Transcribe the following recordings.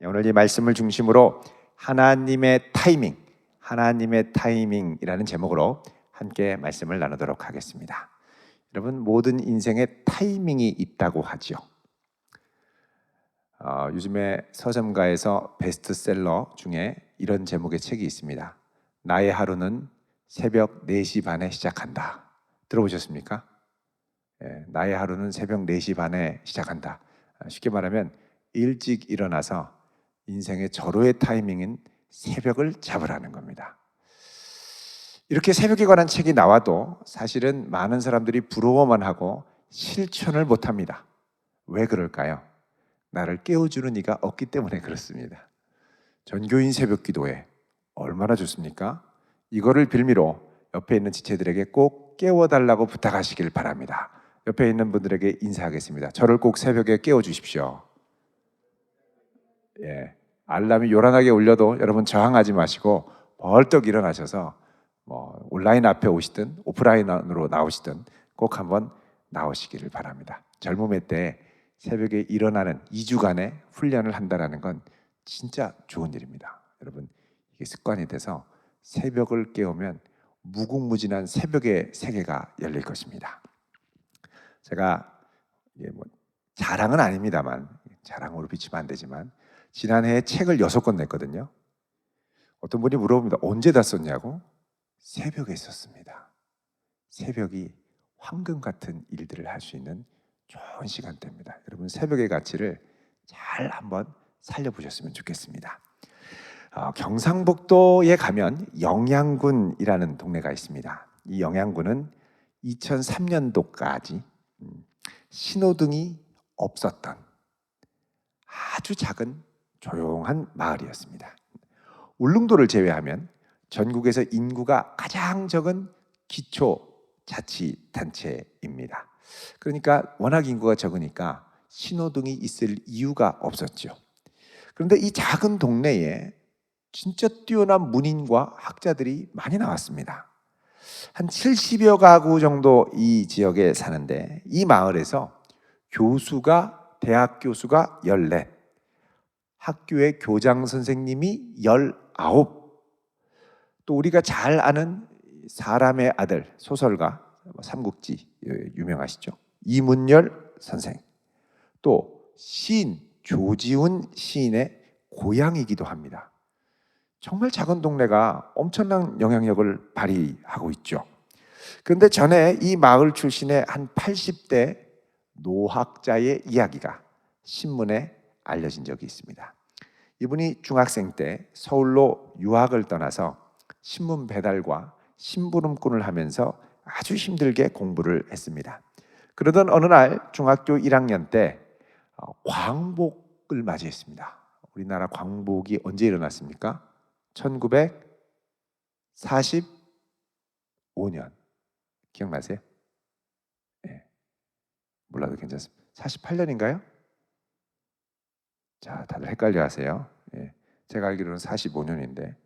오늘 이 말씀을 중심으로 하나님의 타이밍이라는 제목으로 함께 말씀을 나누도록 하겠습니다. 여러분, 모든 인생에 타이밍이 있다고 하죠. 요즘에 서점가에서 베스트셀러 중에 이런 제목의 책이 있습니다. 나의 하루는 새벽 4시 반에 시작한다. 들어보셨습니까? 나의 하루는 새벽 4시 반에 시작한다. 쉽게 말하면 일찍 일어나서 인생의 절호의 타이밍인 새벽을 잡으라는 겁니다. 이렇게 새벽에 관한 책이 나와도 사실은 많은 사람들이 부러워만 하고 실천을 못합니다. 왜 그럴까요? 나를 깨워주는 이가 없기 때문에 그렇습니다. 전교인 새벽 기도회 얼마나 좋습니까? 이거를 빌미로 옆에 있는 지체들에게 꼭 깨워달라고 부탁하시길 바랍니다. 옆에 있는 분들에게 인사하겠습니다. 저를 꼭 새벽에 깨워주십시오. 알람이 요란하게 울려도 여러분 저항하지 마시고 벌떡 일어나셔서 온라인 앞에 오시든 오프라인으로 나오시든 꼭 한번 나오시기를 바랍니다. 젊음의 때 새벽에 일어나는 2주간의 훈련을 한다는 건 진짜 좋은 일입니다. 여러분, 이게 습관이 돼서 새벽을 깨우면 무궁무진한 새벽의 세계가 열릴 것입니다. 제가 자랑은 아닙니다만, 자랑으로 비치면 안 되지만 지난해에 책을 6권 냈거든요. 어떤 분이 물어봅니다. 언제 다 썼냐고? 새벽에 썼습니다. 새벽이 황금 같은 일들을 할 수 있는 좋은 시간대입니다. 여러분, 새벽의 가치를 잘 한번 살려보셨으면 좋겠습니다. 경상북도에 가면 영양군이라는 동네가 있습니다. 이 영양군은 2003년도까지 신호등이 없었던 아주 작은 조용한 마을이었습니다. 울릉도를 제외하면 전국에서 인구가 가장 적은 기초자치단체입니다. 그러니까 워낙 인구가 적으니까 신호등이 있을 이유가 없었죠. 그런데 이 작은 동네에 진짜 뛰어난 문인과 학자들이 많이 나왔습니다. 한 70여 가구 정도 이 지역에 사는데 이 마을에서 대학 교수가 14, 학교의 교장 선생님이 19, 또 우리가 잘 아는 사람의 아들 소설가 삼국지 유명하시죠? 이문열 선생, 또 시인 조지훈 시인의 고향이기도 합니다. 정말 작은 동네가 엄청난 영향력을 발휘하고 있죠. 그런데 전에 이 마을 출신의 한 80대 노학자의 이야기가 신문에 알려진 적이 있습니다. 이분이 중학생 때 서울로 유학을 떠나서 신문 배달과 심부름꾼을 하면서 아주 힘들게 공부를 했습니다. 그러던 어느 날 중학교 1학년 때 광복을 맞이했습니다. 우리나라 광복이 언제 일어났습니까? 1945년. 기억나세요? 몰라도 괜찮습니다. 48년인가요? 자, 다들 헷갈려 하세요. 제가 알기로는 45년인데.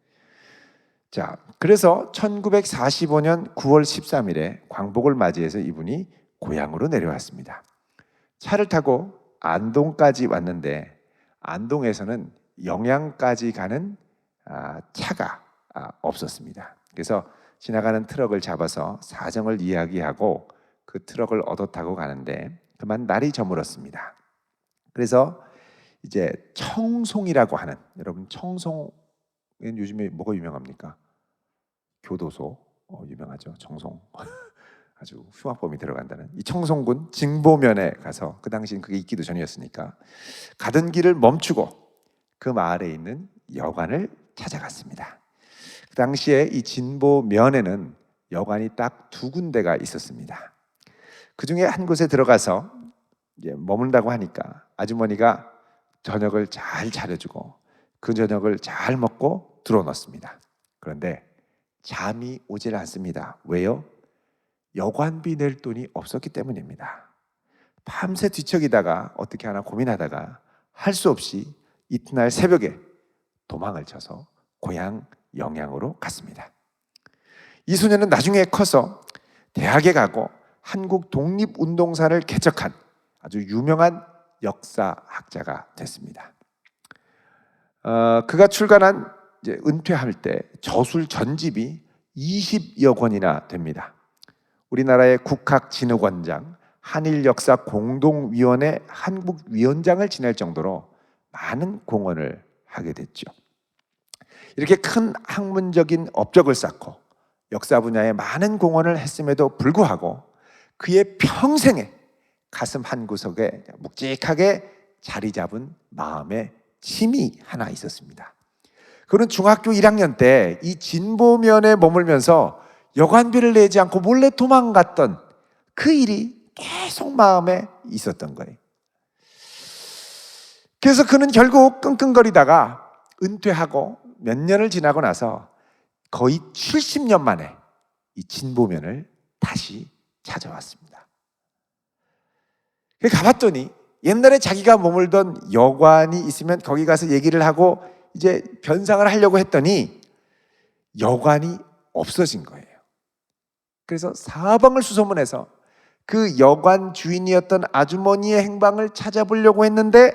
자, 그래서 1945년 9월 13일에 광복을 맞이해서 이분이 고향으로 내려왔습니다. 차를 타고 안동까지 왔는데 안동에서는 영양까지 가는 차가 없었습니다. 그래서 지나가는 트럭을 잡아서 사정을 이야기하고 그 트럭을 얻어 타고 가는데 그만 날이 저물었습니다. 그래서 이제 청송이라고 하는, 여러분 청송은 요즘에 뭐가 유명합니까? 교도소 유명하죠. 청송. 아주 흉악범이 들어간다는 이 청송군 징보면에 가서, 그 당시엔 그게 있기도 전이었으니까 가던 길을 멈추고 그 마을에 있는 여관을 찾아갔습니다. 그 당시에 이 진보면에는 여관이 딱 2군데가 있었습니다. 그 중에 한 곳에 들어가서 이제 머문다고 하니까 아주머니가 저녁을 잘 차려주고 그 저녁을 잘 먹고 들어놓습니다. 그런데 잠이 오질 않습니다. 왜요? 여관비 낼 돈이 없었기 때문입니다. 밤새 뒤척이다가 어떻게 하나 고민하다가 할 수 없이 이튿날 새벽에 도망을 쳐서 고향 영양으로 갔습니다. 이 소녀는 나중에 커서 대학에 가고 한국 독립운동사를 개척한 아주 유명한 역사학자가 됐습니다. 그가 출간한 이제 은퇴할 때 저술 전집이 20여 권이나 됩니다. 우리나라의 국학진흥원장, 한일역사공동위원회 한국위원장을 지낼 정도로 많은 공헌을 하게 됐죠. 이렇게 큰 학문적인 업적을 쌓고 역사 분야에 많은 공헌을 했음에도 불구하고 그의 평생에 가슴 한구석에 묵직하게 자리 잡은 마음의 짐이 하나 있었습니다. 그는 중학교 1학년 때 이 진보면에 머물면서 여관비를 내지 않고 몰래 도망갔던 그 일이 계속 마음에 있었던 거예요. 그래서 그는 결국 끙끙거리다가 은퇴하고 몇 년을 지나고 나서 거의 70년 만에 이 진보면을 다시 찾아왔습니다. 가봤더니 옛날에 자기가 머물던 여관이 있으면 거기 가서 얘기를 하고 이제 변상을 하려고 했더니 여관이 없어진 거예요. 그래서 사방을 수소문해서 그 여관 주인이었던 아주머니의 행방을 찾아보려고 했는데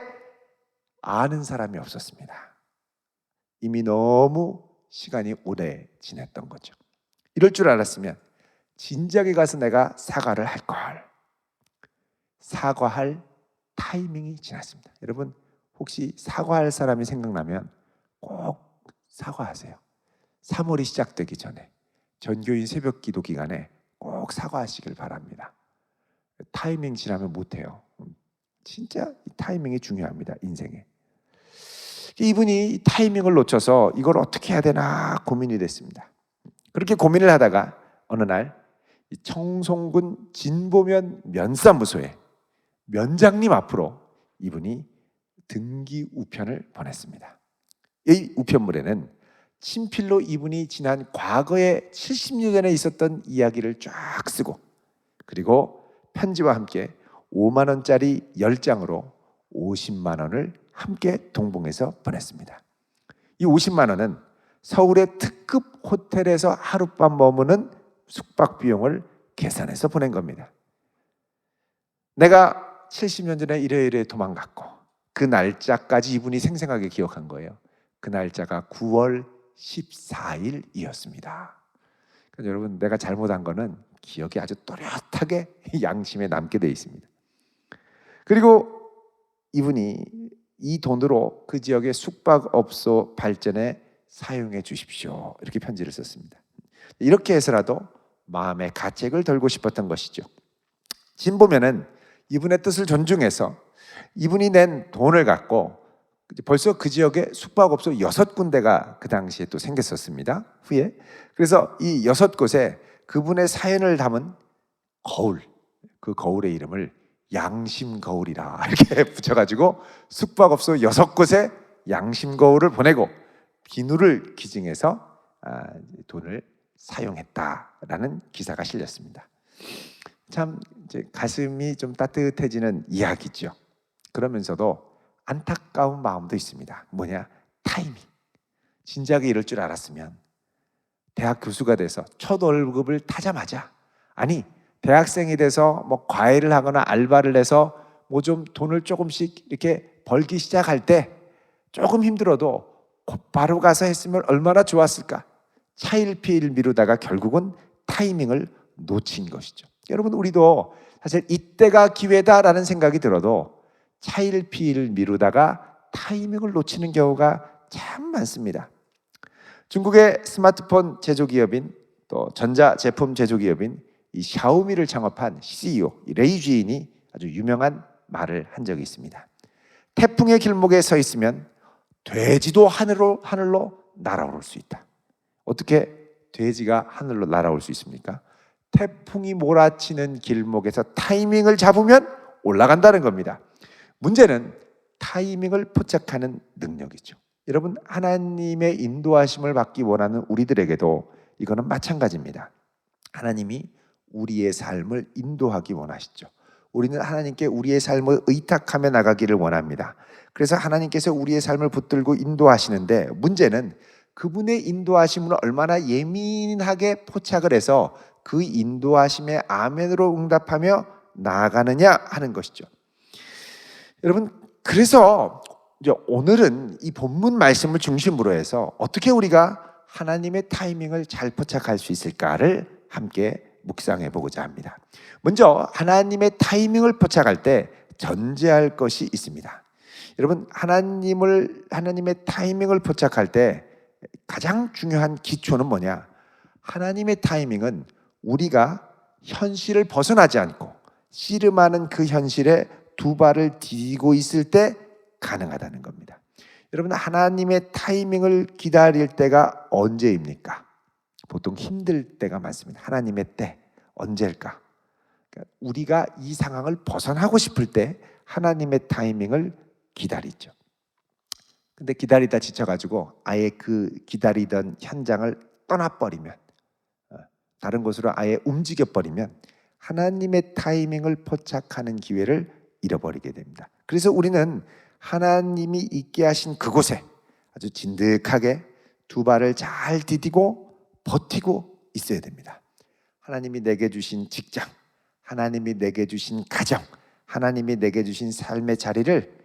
아는 사람이 없었습니다. 이미 너무 시간이 오래 지났던 거죠. 이럴 줄 알았으면 진작에 가서 내가 사과를 할 걸. 사과할 타이밍이 지났습니다. 여러분 혹시 사과할 사람이 생각나면 꼭 사과하세요. 3월이 시작되기 전에 전교인 새벽 기도 기간에 꼭 사과하시길 바랍니다. 타이밍 지나면 못해요. 진짜 이 타이밍이 중요합니다. 인생에. 이분이 이 타이밍을 놓쳐서 이걸 어떻게 해야 되나 고민이 됐습니다. 그렇게 고민을 하다가 어느 날 청송군 진보면 면사무소에 면장님 앞으로 이분이 등기 우편을 보냈습니다. 이 우편물에는 친필로 이분이 지난 과거에 70년 전에 있었던 이야기를 쫙 쓰고 그리고 편지와 함께 5만 원짜리 10장으로 50만 원을 함께 동봉해서 보냈습니다. 이 50만 원은 서울의 특급 호텔에서 하룻밤 머무는 숙박 비용을 계산해서 보낸 겁니다. 내가 70년 전에 이래 도망갔고 그 날짜까지 이분이 생생하게 기억한 거예요. 그 날짜가 9월 14일이었습니다. 그러니까 여러분 내가 잘못한 거는 기억이 아주 또렷하게 양심에 남게 돼 있습니다. 그리고 이분이 이 돈으로 그 지역의 숙박업소 발전에 사용해 주십시오. 이렇게 편지를 썼습니다. 이렇게 해서라도 마음의 가책을 덜고 싶었던 것이죠. 진보면은 이분의 뜻을 존중해서 이분이 낸 돈을 갖고 벌써 그 지역에 숙박업소 6군데가 그 당시에 또 생겼었습니다. 후에. 그래서 이 6곳에 그분의 사연을 담은 거울, 그 거울의 이름을 양심거울이라 이렇게 붙여가지고 숙박업소 6곳에 양심거울을 보내고 비누를 기증해서 돈을 사용했다라는 기사가 실렸습니다. 참 이제 가슴이 좀 따뜻해지는 이야기죠. 그러면서도 안타까운 마음도 있습니다. 뭐냐? 타이밍. 진작에 이럴 줄 알았으면 대학 교수가 돼서 첫 월급을 타자마자 아니 대학생이 돼서 뭐 과외를 하거나 알바를 해서 뭐 좀 돈을 조금씩 이렇게 벌기 시작할 때 조금 힘들어도 곧바로 가서 했으면 얼마나 좋았을까. 차일피일 미루다가 결국은 타이밍을 놓친 것이죠. 여러분 우리도 사실 이때가 기회다라는 생각이 들어도 차일피일 미루다가 타이밍을 놓치는 경우가 참 많습니다. 중국의 스마트폰 제조기업인 또 전자제품 제조기업인 이 샤오미를 창업한 CEO 레이 주인이 아주 유명한 말을 한 적이 있습니다. 태풍의 길목에 서 있으면 돼지도 하늘로 날아올 수 있다. 어떻게 돼지가 하늘로 날아올 수 있습니까? 태풍이 몰아치는 길목에서 타이밍을 잡으면 올라간다는 겁니다. 문제는 타이밍을 포착하는 능력이죠. 여러분 하나님의 인도하심을 받기 원하는 우리들에게도 이거는 마찬가지입니다. 하나님이 우리의 삶을 인도하기 원하시죠. 우리는 하나님께 우리의 삶을 의탁하며 나가기를 원합니다. 그래서 하나님께서 우리의 삶을 붙들고 인도하시는데 문제는 그분의 인도하심을 얼마나 예민하게 포착을 해서 그 인도하심에 아멘으로 응답하며 나아가느냐 하는 것이죠. 여러분 그래서 이제 오늘은 이 본문 말씀을 중심으로 해서 어떻게 우리가 하나님의 타이밍을 잘 포착할 수 있을까를 함께 묵상해 보고자 합니다. 먼저 하나님의 타이밍을 포착할 때 전제할 것이 있습니다. 여러분, 하나님의 타이밍을 포착할 때 가장 중요한 기초는 뭐냐? 하나님의 타이밍은 우리가 현실을 벗어나지 않고 씨름하는 그 현실에 두 발을 디디고 있을 때 가능하다는 겁니다. 여러분, 하나님의 타이밍을 기다릴 때가 언제입니까? 보통 힘들 때가 많습니다. 하나님의 때 언제일까? 그러니까 우리가 이 상황을 벗어나고 싶을 때 하나님의 타이밍을 기다리죠. 근데 기다리다 지쳐가지고 아예 그 기다리던 현장을 떠나버리면, 다른 곳으로 아예 움직여버리면 하나님의 타이밍을 포착하는 기회를 잃어버리게 됩니다. 그래서 우리는 하나님이 있게 하신 그곳에 아주 진득하게 두 발을 잘 디디고 버티고 있어야 됩니다. 하나님이 내게 주신 직장, 하나님이 내게 주신 가정, 하나님이 내게 주신 삶의 자리를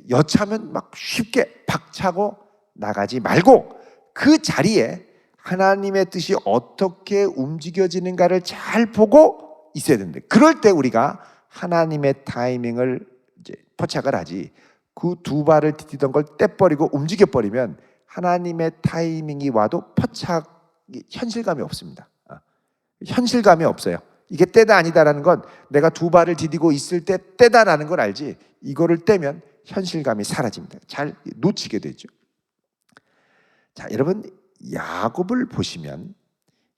여차하면 막 쉽게 박차고 나가지 말고 그 자리에 하나님의 뜻이 어떻게 움직여지는가를 잘 보고 있어야 됩니다. 그럴 때 우리가 하나님의 타이밍을 이제 포착을 하지, 그 두 발을 디디던 걸 떼버리고 움직여버리면 하나님의 타이밍이 와도 현실감이 없습니다. 현실감이 없어요. 이게 때다 아니다라는 건 내가 두 발을 디디고 있을 때 때다라는 걸 알지, 이거를 떼면 현실감이 사라집니다. 잘 놓치게 되죠. 자, 여러분, 야곱을 보시면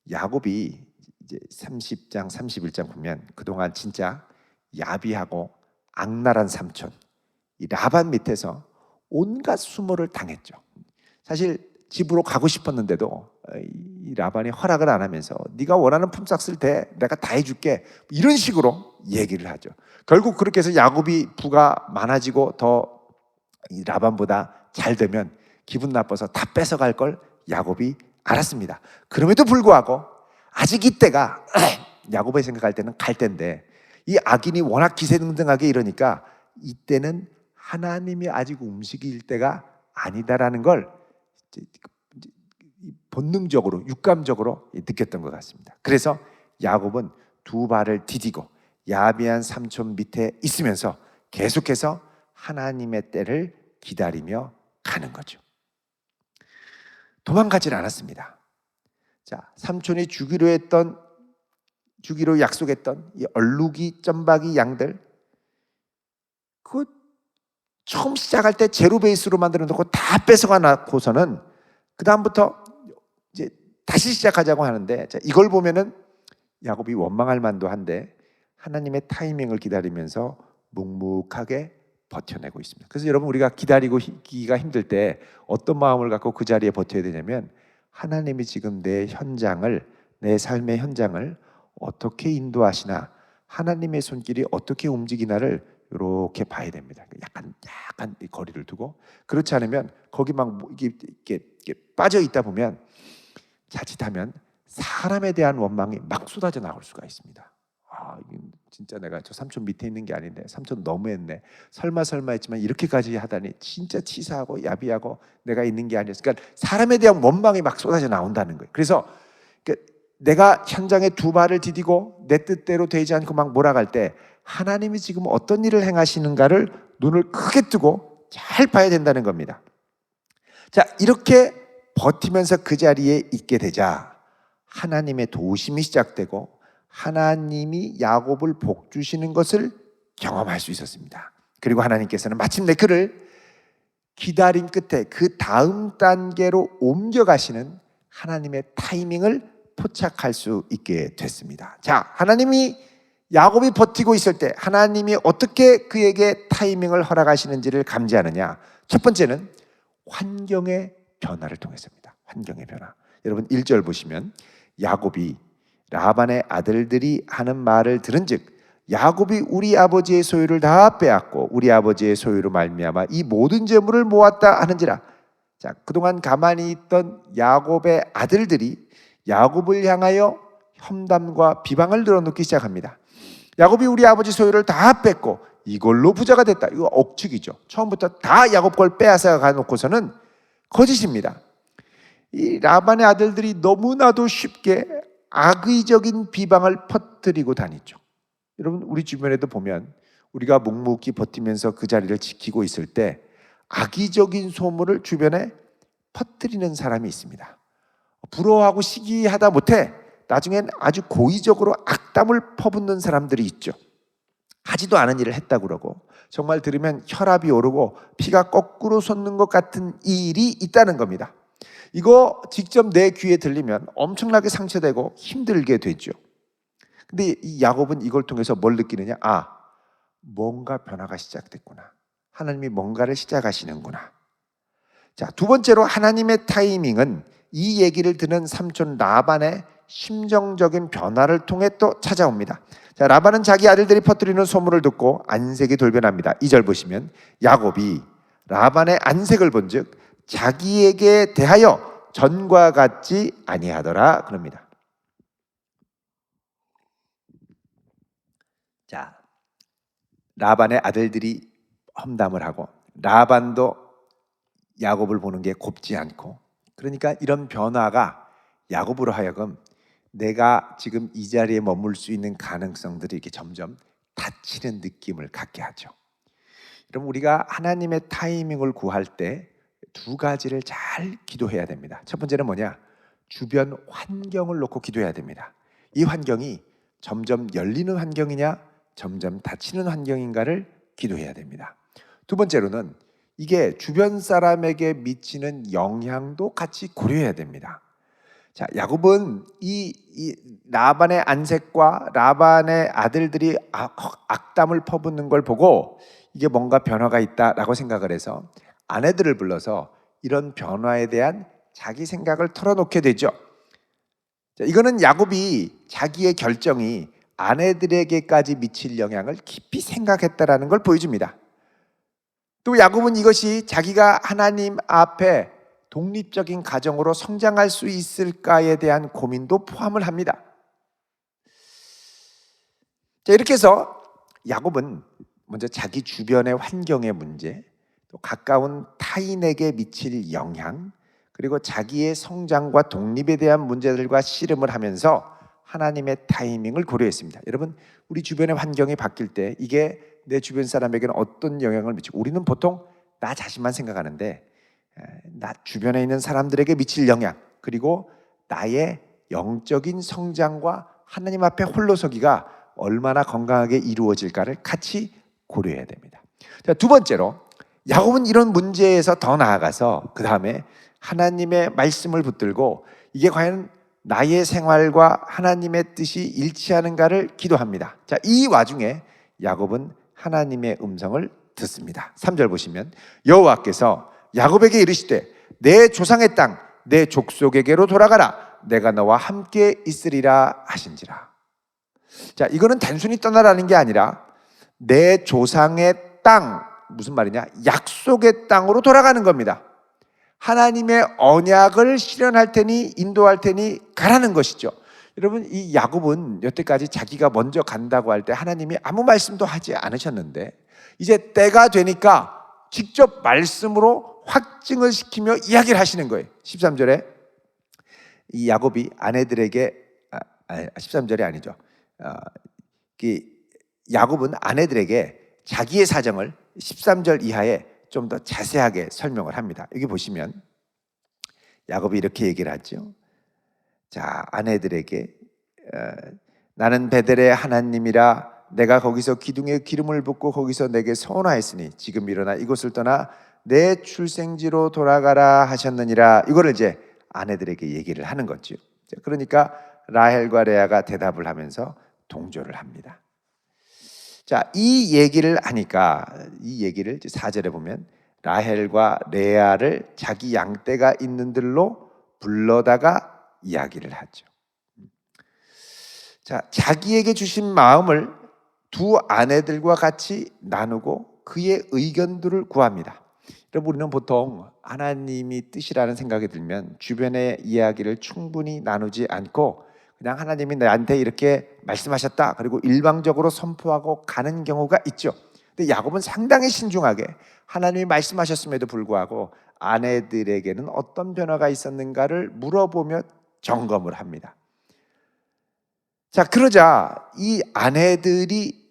야곱이 이제 30장, 31장 보면 그동안 진짜 야비하고 악랄한 삼촌 이 라반 밑에서 온갖 수모를 당했죠. 사실 집으로 가고 싶었는데도 이 라반이 허락을 안 하면서 네가 원하는 품삯 쓸 때 내가 다 해줄게, 이런 식으로 얘기를 하죠. 결국 그렇게 해서 야곱이 부가 많아지고 더 이 라반보다 잘 되면 기분 나빠서 다 뺏어갈 걸 야곱이 알았습니다. 그럼에도 불구하고 아직 이때가 야곱이 생각할 때는 갈 때인데, 이 악인이 워낙 기세등등하게 이러니까 이때는 하나님이 아직 움직일 때가 아니다라는 걸 본능적으로, 육감적으로 느꼈던 것 같습니다. 그래서 야곱은 두 발을 디디고 야비한 삼촌 밑에 있으면서 계속해서 하나님의 때를 기다리며 가는 거죠. 도망가질 않았습니다. 자, 삼촌이 주기로 약속했던 이 얼룩이 점박이 양들, 그 처음 시작할 때 제로 베이스로 만들어 놓고 다 뺏어가 놔고서는 그 다음부터 이제 다시 시작하자고 하는데, 자, 이걸 보면은 야곱이 원망할 만도 한데 하나님의 타이밍을 기다리면서 묵묵하게 버텨내고 있습니다. 그래서 여러분, 우리가 기다리기가 힘들 때 어떤 마음을 갖고 그 자리에 버텨야 되냐면, 하나님이 지금 내 삶의 현장을 어떻게 인도하시나, 하나님의 손길이 어떻게 움직이나를 이렇게 봐야 됩니다. 약간 거리를 두고, 그렇지 않으면 거기 막 이렇게 빠져 있다 보면 자칫하면 사람에 대한 원망이 막 쏟아져 나올 수가 있습니다. 진짜 내가 저 삼촌 밑에 있는 게 아닌데 삼촌 너무했네, 설마 했지만 이렇게까지 하다니 진짜 치사하고 야비하고 내가 있는 게 아니었어. 그러니까 사람에 대한 원망이 막 쏟아져 나온다는 거예요. 그래서 내가 현장에 두 발을 디디고 내 뜻대로 되지 않고 막 몰아갈 때 하나님이 지금 어떤 일을 행하시는가를 눈을 크게 뜨고 잘 봐야 된다는 겁니다. 자, 이렇게 버티면서 그 자리에 있게 되자 하나님의 도우심이 시작되고 하나님이 야곱을 복주시는 것을 경험할 수 있었습니다. 그리고 하나님께서는 마침내 그를 기다림 끝에 그 다음 단계로 옮겨가시는 하나님의 타이밍을 포착할 수 있게 됐습니다. 자, 하나님이 야곱이 버티고 있을 때 하나님이 어떻게 그에게 타이밍을 허락하시는지를 감지하느냐? 첫 번째는 환경의 변화를 통해서입니다. 환경의 변화. 여러분 1절 보시면 야곱이 라반의 아들들이 하는 말을 들은즉 야곱이 우리 아버지의 소유를 다 빼앗고 우리 아버지의 소유로 말미암아 이 모든 재물을 모았다 하는지라. 자, 그동안 가만히 있던 야곱의 아들들이 야곱을 향하여 험담과 비방을 늘어놓기 시작합니다. 야곱이 우리 아버지 소유를 다 뺐고 이걸로 부자가 됐다. 이거 억측이죠. 처음부터 다 야곱 걸 빼앗아 가놓고서는 거짓입니다. 이 라반의 아들들이 너무나도 쉽게 악의적인 비방을 퍼뜨리고 다니죠. 여러분, 우리 주변에도 보면 우리가 묵묵히 버티면서 그 자리를 지키고 있을 때 악의적인 소문을 주변에 퍼뜨리는 사람이 있습니다. 부러워하고 시기하다 못해 나중엔 아주 고의적으로 악담을 퍼붓는 사람들이 있죠. 하지도 않은 일을 했다고 그러고 정말 들으면 혈압이 오르고 피가 거꾸로 솟는 것 같은 일이 있다는 겁니다. 이거 직접 내 귀에 들리면 엄청나게 상처되고 힘들게 되죠. 근데 이 야곱은 이걸 통해서 뭘 느끼느냐? 아, 뭔가 변화가 시작됐구나. 하나님이 뭔가를 시작하시는구나. 자, 두 번째로 하나님의 타이밍은 이 얘기를 듣는 삼촌 라반의 심정적인 변화를 통해 또 찾아옵니다. 자, 라반은 자기 아들들이 퍼뜨리는 소문을 듣고 안색이 돌변합니다. 2절 보시면 야곱이 라반의 안색을 본즉 자기에게 대하여 전과 같지 아니하더라 그럽니다. 자, 라반의 아들들이 험담을 하고 라반도 야곱을 보는 게 곱지 않고, 그러니까 이런 변화가 야곱으로 하여금 내가 지금 이 자리에 머물 수 있는 가능성들이 이렇게 점점 닫히는 느낌을 갖게 하죠. 그럼 우리가 하나님의 타이밍을 구할 때 두 가지를 잘 기도해야 됩니다. 첫 번째는 뭐냐? 주변 환경을 놓고 기도해야 됩니다. 이 환경이 점점 열리는 환경이냐 점점 닫히는 환경인가를 기도해야 됩니다. 두 번째로는 이게 주변 사람에게 미치는 영향도 같이 고려해야 됩니다. 자, 야곱은 이 라반의 안색과 라반의 아들들이 악담을 퍼붓는 걸 보고 이게 뭔가 변화가 있다라고 생각을 해서 아내들을 불러서 이런 변화에 대한 자기 생각을 털어놓게 되죠. 자, 이거는 야곱이 자기의 결정이 아내들에게까지 미칠 영향을 깊이 생각했다라는 걸 보여줍니다. 또 야곱은 이것이 자기가 하나님 앞에 독립적인 가정으로 성장할 수 있을까에 대한 고민도 포함을 합니다. 자, 이렇게 해서 야곱은 먼저 자기 주변의 환경의 문제, 또 가까운 타인에게 미칠 영향, 그리고 자기의 성장과 독립에 대한 문제들과 씨름을 하면서 하나님의 타이밍을 고려했습니다. 여러분, 우리 주변의 환경이 바뀔 때 이게 내 주변 사람에게는 어떤 영향을 미치고, 우리는 보통 나 자신만 생각하는데 나 주변에 있는 사람들에게 미칠 영향, 그리고 나의 영적인 성장과 하나님 앞에 홀로 서기가 얼마나 건강하게 이루어질까를 같이 고려해야 됩니다. 자, 두 번째로 야곱은 이런 문제에서 더 나아가서 그 다음에 하나님의 말씀을 붙들고 이게 과연 나의 생활과 하나님의 뜻이 일치하는가를 기도합니다. 자, 이 와중에 야곱은 하나님의 음성을 듣습니다. 3절 보시면 여호와께서 야곱에게 이르시되 내 조상의 땅 내 족속에게로 돌아가라. 내가 너와 함께 있으리라 하신지라. 자, 이거는 단순히 떠나라는 게 아니라 내 조상의 땅, 무슨 말이냐? 약속의 땅으로 돌아가는 겁니다. 하나님의 언약을 실현할 테니 인도할 테니 가라는 것이죠. 여러분, 이 야곱은 여태까지 자기가 먼저 간다고 할 때 하나님이 아무 말씀도 하지 않으셨는데 이제 때가 되니까 직접 말씀으로 확증을 시키며 이야기를 하시는 거예요. 13절에 이 야곱이 아내들에게 13절이 아니죠. 야곱은 아내들에게 자기의 사정을 13절 이하에 좀 더 자세하게 설명을 합니다. 여기 보시면 야곱이 이렇게 얘기를 하죠. 자, 아내들에게 나는 베델의 하나님이라 내가 거기서 기둥에 기름을 붓고 거기서 내게 서원하였으니 지금 일어나 이곳을 떠나 내 출생지로 돌아가라 하셨느니라. 이거를 이제 아내들에게 얘기를 하는 거죠. 그러니까 라헬과 레아가 대답을 하면서 동조를 합니다. 자, 이 얘기를 하니까 이 얘기를 4절에 보면 라헬과 레아를 자기 양떼가 있는 들로 불러다가 이야기를 하죠. 자, 자기에게 주신 마음을 두 아내들과 같이 나누고 그의 의견들을 구합니다. 여러분, 우리는 보통 하나님이 뜻이라는 생각이 들면 주변의 이야기를 충분히 나누지 않고 그냥 하나님이 나한테 이렇게 말씀하셨다 그리고 일방적으로 선포하고 가는 경우가 있죠. 근데 야곱은 상당히 신중하게 하나님이 말씀하셨음에도 불구하고 아내들에게는 어떤 변화가 있었는가를 물어보며 점검을 합니다. 자, 그러자 이 아내들이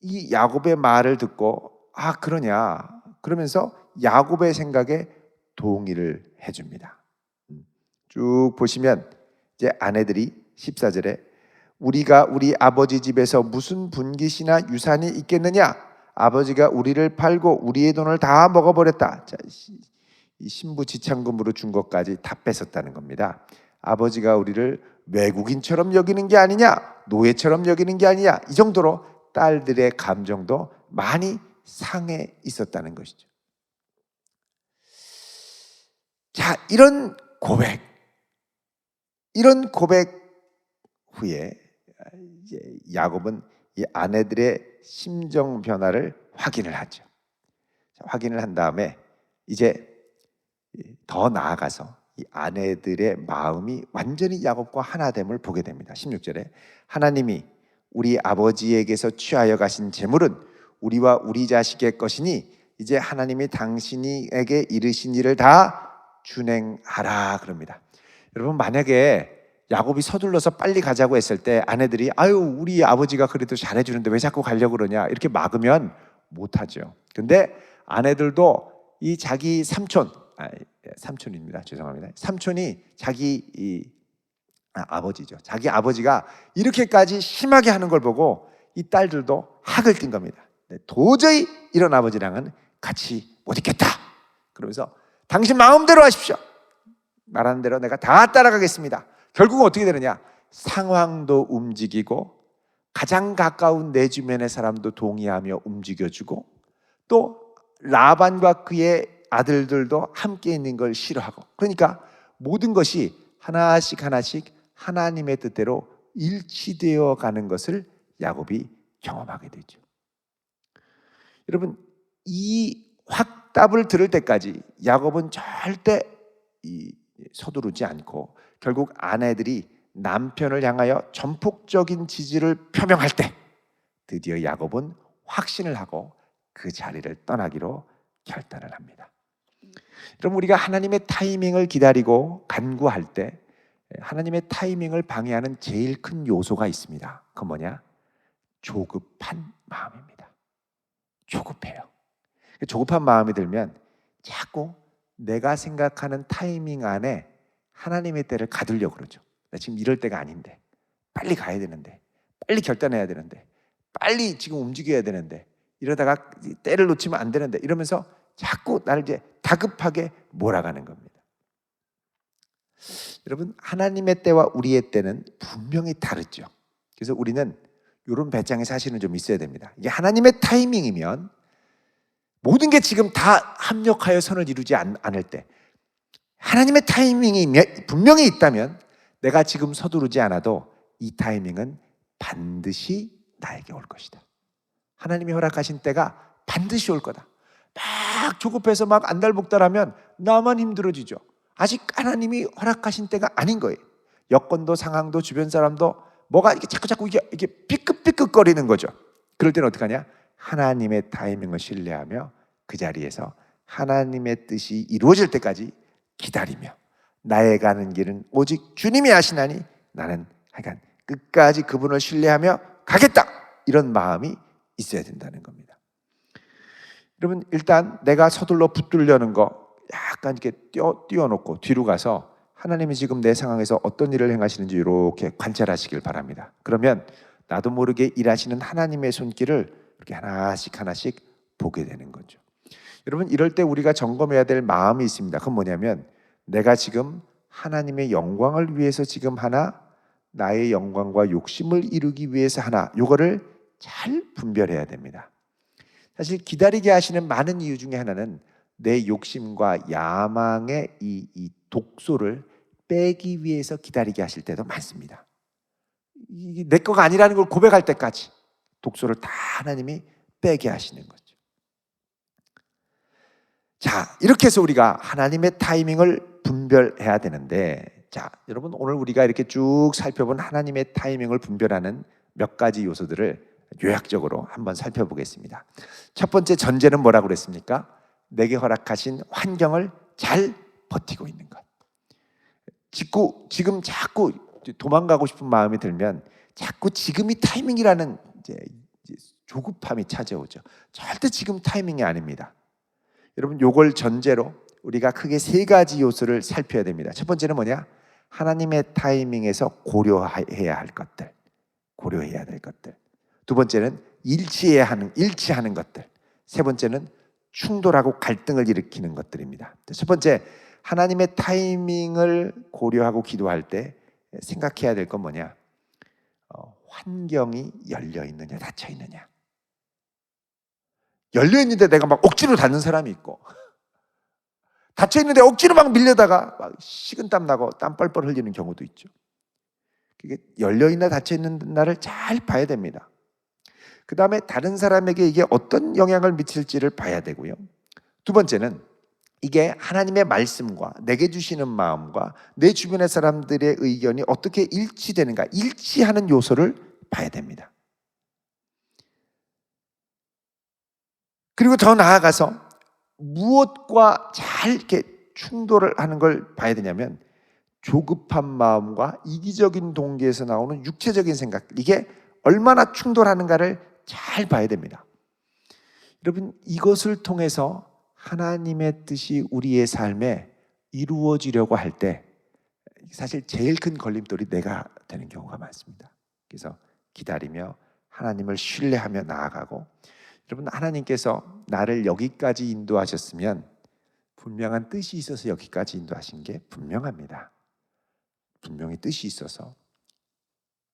이 야곱의 말을 듣고 아, 그러냐 그러면서 야곱의 생각에 동의를 해줍니다. 쭉 보시면 이제 아내들이 14절에 우리가 우리 아버지 집에서 무슨 분깃이나 유산이 있겠느냐? 아버지가 우리를 팔고 우리의 돈을 다 먹어버렸다. 자, 이 신부 지참금으로 준 것까지 다 뺏었다는 겁니다. 아버지가 우리를 외국인처럼 여기는 게 아니냐, 노예처럼 여기는 게 아니냐, 이 정도로 딸들의 감정도 많이 상해 있었다는 것이죠. 자, 이런 고백 후에 이제 야곱은 이 아내들의 심정 변화를 확인을 하죠. 확인을 한 다음에 이제 더 나아가서 이 아내들의 마음이 완전히 야곱과 하나됨을 보게 됩니다. 16절에 하나님이 우리 아버지에게서 취하여 가신 재물은 우리와 우리 자식의 것이니 이제 하나님이 당신에게 이르신 일을 다 준행하라 그럽니다. 여러분, 만약에 야곱이 서둘러서 빨리 가자고 했을 때 아내들이 아유, 우리 아버지가 그래도 잘해주는데 왜 자꾸 가려고 그러냐 이렇게 막으면 못하죠. 근데 아내들도 이 자기 삼촌입니다. 죄송합니다. 삼촌이 자기 아버지죠. 자기 아버지가 이렇게까지 심하게 하는 걸 보고 이 딸들도 학을 띈 겁니다. 도저히 이런 아버지랑은 같이 못 있겠다. 그러면서 당신 마음대로 하십시오. 말하는 대로 내가 다 따라가겠습니다. 결국은 어떻게 되느냐? 상황도 움직이고 가장 가까운 내 주변의 사람도 동의하며 움직여주고 또 라반과 그의 아들들도 함께 있는 걸 싫어하고, 그러니까 모든 것이 하나씩 하나님의 뜻대로 일치되어 가는 것을 야곱이 경험하게 되죠. 여러분, 이 확답을 들을 때까지 야곱은 절대 서두르지 않고 결국 아내들이 남편을 향하여 전폭적인 지지를 표명할 때 드디어 야곱은 확신을 하고 그 자리를 떠나기로 결단을 합니다. 여러분, 우리가 하나님의 타이밍을 기다리고 간구할 때 하나님의 타이밍을 방해하는 제일 큰 요소가 있습니다. 그건 뭐냐? 조급한 마음입니다. 조급해요. 조급한 마음이 들면 자꾸 내가 생각하는 타이밍 안에 하나님의 때를 가두려고 그러죠. 나 지금 이럴 때가 아닌데, 빨리 가야 되는데, 빨리 결단해야 되는데, 빨리 지금 움직여야 되는데, 이러다가 때를 놓치면 안 되는데, 이러면서 자꾸 나를 이제 다급하게 몰아가는 겁니다. 여러분, 하나님의 때와 우리의 때는 분명히 다르죠. 그래서 우리는 이런 배짱이 사실은 좀 있어야 됩니다. 이게 하나님의 타이밍이면 모든 게 지금 다 합력하여 선을 이루지 않을 때, 하나님의 타이밍이 분명히 있다면 내가 지금 서두르지 않아도 이 타이밍은 반드시 나에게 올 것이다. 하나님이 허락하신 때가 반드시 올 거다. 막 조급해서 막 안달복달하면 나만 힘들어지죠. 아직 하나님이 허락하신 때가 아닌 거예요. 여건도 상황도 주변 사람도 뭐가 이렇게 자꾸 이게 삐끗삐끗거리는 거죠. 그럴 때는 어떡하냐? 하나님의 타이밍을 신뢰하며 그 자리에서 하나님의 뜻이 이루어질 때까지 기다리며 나의 가는 길은 오직 주님이 하시나니 나는 하여간 끝까지 그분을 신뢰하며 가겠다, 이런 마음이 있어야 된다는 겁니다. 여러분, 일단 내가 서둘러 붙들려는 거 약간 이렇게 띄워놓고 뒤로 가서 하나님이 지금 내 상황에서 어떤 일을 행하시는지 이렇게 관찰하시길 바랍니다. 그러면 나도 모르게 일하시는 하나님의 손길을 이렇게 하나씩 보게 되는 거죠. 여러분, 이럴 때 우리가 점검해야 될 마음이 있습니다. 그건 뭐냐면 내가 지금 하나님의 영광을 위해서 지금 하나, 나의 영광과 욕심을 이루기 위해서 하나, 요거를 잘 분별해야 됩니다. 사실 기다리게 하시는 많은 이유 중에 하나는 내 욕심과 야망의 이 독소를 빼기 위해서 기다리게 하실 때도 많습니다. 이게 내 거가 아니라는 걸 고백할 때까지 독소를 다 하나님이 빼게 하시는 거죠. 자, 이렇게 해서 우리가 하나님의 타이밍을 분별해야 되는데, 자, 여러분, 오늘 우리가 이렇게 쭉 살펴본 하나님의 타이밍을 분별하는 몇 가지 요소들을 요약적으로 한번 살펴보겠습니다. 첫 번째 전제는 뭐라고 그랬습니까? 내게 허락하신 환경을 잘 버티고 있는 것. 지금 자꾸 도망가고 싶은 마음이 들면 자꾸 지금이 타이밍이라는 이제 조급함이 찾아오죠. 절대 지금 타이밍이 아닙니다. 여러분, 요걸 전제로 우리가 크게 세 가지 요소를 살펴야 됩니다. 첫 번째는 뭐냐? 하나님의 타이밍에서 고려해야 할 것들, 고려해야 될 것들. 두 번째는 일치하는 것들. 세 번째는 충돌하고 갈등을 일으키는 것들입니다. 첫 번째, 하나님의 타이밍을 고려하고 기도할 때 생각해야 될 건 뭐냐? 환경이 열려 있느냐, 닫혀 있느냐. 열려 있는데 내가 막 억지로 닫는 사람이 있고, 닫혀 있는데 억지로 막 밀려다가 막 식은땀 나고 땀 뻘뻘 흘리는 경우도 있죠. 그게 열려 있나 닫혀 있는 날을 잘 봐야 됩니다. 그 다음에 다른 사람에게 이게 어떤 영향을 미칠지를 봐야 되고요. 두 번째는 이게 하나님의 말씀과 내게 주시는 마음과 내 주변의 사람들의 의견이 어떻게 일치되는가, 일치하는 요소를 봐야 됩니다. 그리고 더 나아가서 무엇과 잘 이렇게 충돌을 하는 걸 봐야 되냐면, 조급한 마음과 이기적인 동기에서 나오는 육체적인 생각, 이게 얼마나 충돌하는가를 잘 봐야 됩니다. 여러분, 이것을 통해서 하나님의 뜻이 우리의 삶에 이루어지려고 할 때 사실 제일 큰 걸림돌이 내가 되는 경우가 많습니다. 그래서 기다리며 하나님을 신뢰하며 나아가고, 여러분, 하나님께서 나를 여기까지 인도하셨으면 분명한 뜻이 있어서 여기까지 인도하신 게 분명합니다. 분명히 뜻이 있어서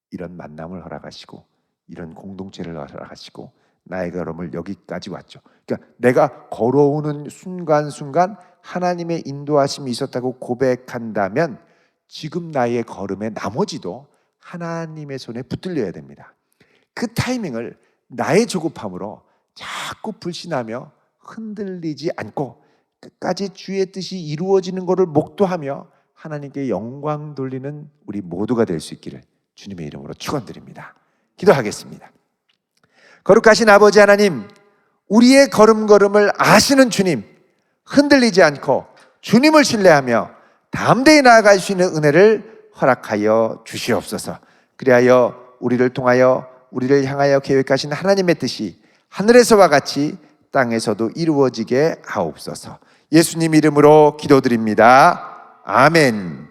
이런 만남을 허락하시고 이런 공동체를 허락하시고 나의 걸음을 여기까지 왔죠. 그러니까 내가 걸어오는 순간순간 하나님의 인도하심이 있었다고 고백한다면 지금 나의 걸음의 나머지도 하나님의 손에 붙들려야 됩니다. 그 타이밍을 나의 조급함으로 자꾸 불신하며 흔들리지 않고 끝까지 주의 뜻이 이루어지는 것을 목도하며 하나님께 영광 돌리는 우리 모두가 될 수 있기를 주님의 이름으로 축원드립니다. 기도하겠습니다. 거룩하신 아버지 하나님, 우리의 걸음걸음을 아시는 주님, 흔들리지 않고 주님을 신뢰하며 담대히 나아갈 수 있는 은혜를 허락하여 주시옵소서. 그리하여 우리를 통하여 우리를 향하여 계획하신 하나님의 뜻이 하늘에서와 같이 땅에서도 이루어지게 하옵소서. 예수님 이름으로 기도드립니다. 아멘.